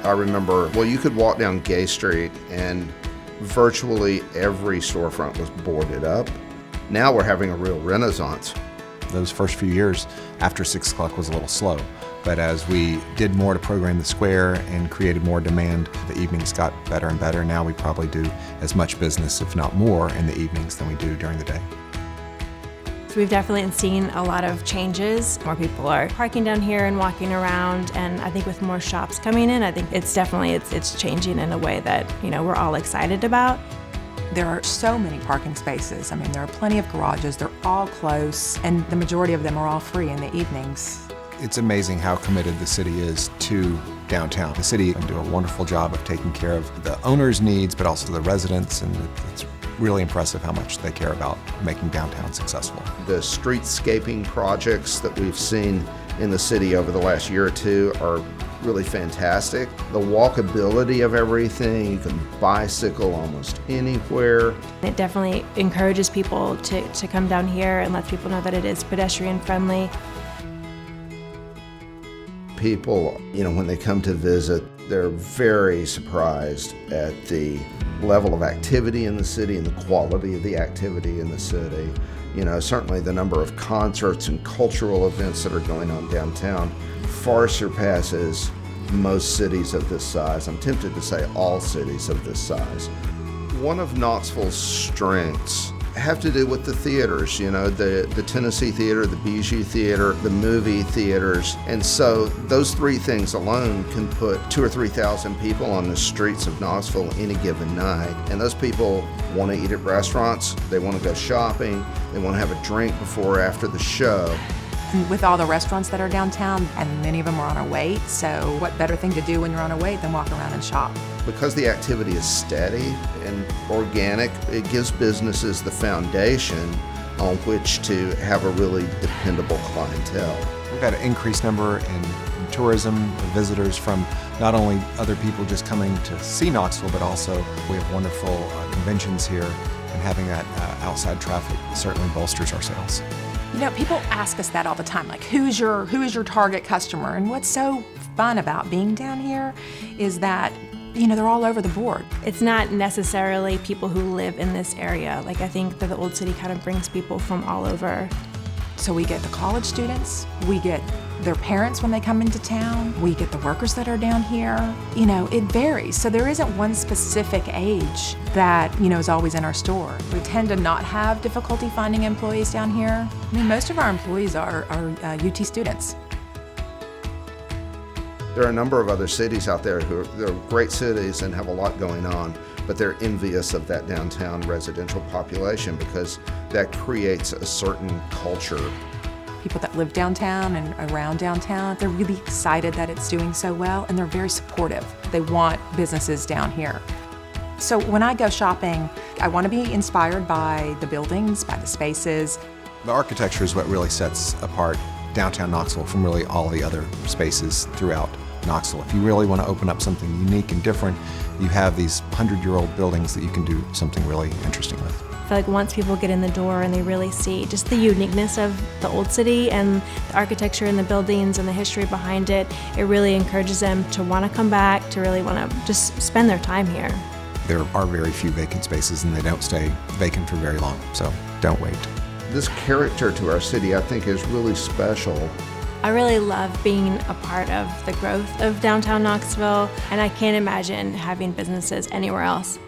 I remember, well, you could walk down Gay Street and virtually every storefront was boarded up. Now we're having a real renaissance. Those first few years after 6 o'clock was a little slow, but as we did more to program the square and created more demand, the evenings got better and better. Now we probably do as much business, if not more, in the evenings than we do during the day. So we've definitely seen a lot of changes. More people are parking down here and walking around, and I think with more shops coming in, I think it's definitely it's changing in a way that, you know, we're all excited about. There are so many parking spaces. I mean, there are plenty of garages. They're all close, and the majority of them are all free in the evenings. It's amazing how committed the city is to downtown. The city can do a wonderful job of taking care of the owner's needs, but also the residents, and it's really impressive how much they care about making downtown successful. The streetscaping projects that we've seen in the city over the last year or two are really fantastic. The walkability of everything, you can bicycle almost anywhere. It definitely encourages people to come down here and lets people know that it is pedestrian friendly. People, you know, when they come to visit, they're very surprised at the level of activity in the city and the quality of the activity in the city. You know, certainly the number of concerts and cultural events that are going on downtown far surpasses most cities of this size. I'm tempted to say all cities of this size. One of Knoxville's strengths have to do with the theaters, you know, the Tennessee Theater, the Bijou Theater, the movie theaters. And so those three things alone can put 2,000 or 3,000 people on the streets of Knoxville any given night. And those people want to eat at restaurants, they want to go shopping, they want to have a drink before or after the show. And with all the restaurants that are downtown, and many of them are on a wait, so what better thing to do when you're on a wait than walk around and shop? Because the activity is steady and organic, it gives businesses the foundation on which to have a really dependable clientele. We've had an increased number in tourism, visitors from not only other people just coming to see Knoxville, but also we have wonderful conventions here, and having that outside traffic certainly bolsters our sales. You know, people ask us that all the time, like, who's your target customer? And what's so fun about being down here is that, you know, they're all over the board. It's not necessarily people who live in this area. Like, I think that the Old City kind of brings people from all over. So we get the college students, we get their parents when they come into town, we get the workers that are down here. You know, it varies. So there isn't one specific age that, you know, is always in our store. We tend to not have difficulty finding employees down here. I mean, most of our employees are UT students. There are a number of other cities out there who are great cities and have a lot going on, but they're envious of that downtown residential population because that creates a certain culture. People that live downtown and around downtown, they're really excited that it's doing so well, and they're very supportive. They want businesses down here. So when I go shopping, I want to be inspired by the buildings, by the spaces. The architecture is what really sets apart downtown Knoxville from really all the other spaces throughout Knoxville. If you really want to open up something unique and different, you have these 100-year-old buildings that you can do something really interesting with. I feel like once people get in the door and they really see just the uniqueness of the Old City and the architecture and the buildings and the history behind it, it really encourages them to want to come back, to really want to just spend their time here. There are very few vacant spaces, and they don't stay vacant for very long, so don't wait. This character to our city, I think, is really special. I really love being a part of the growth of downtown Knoxville, and I can't imagine having businesses anywhere else.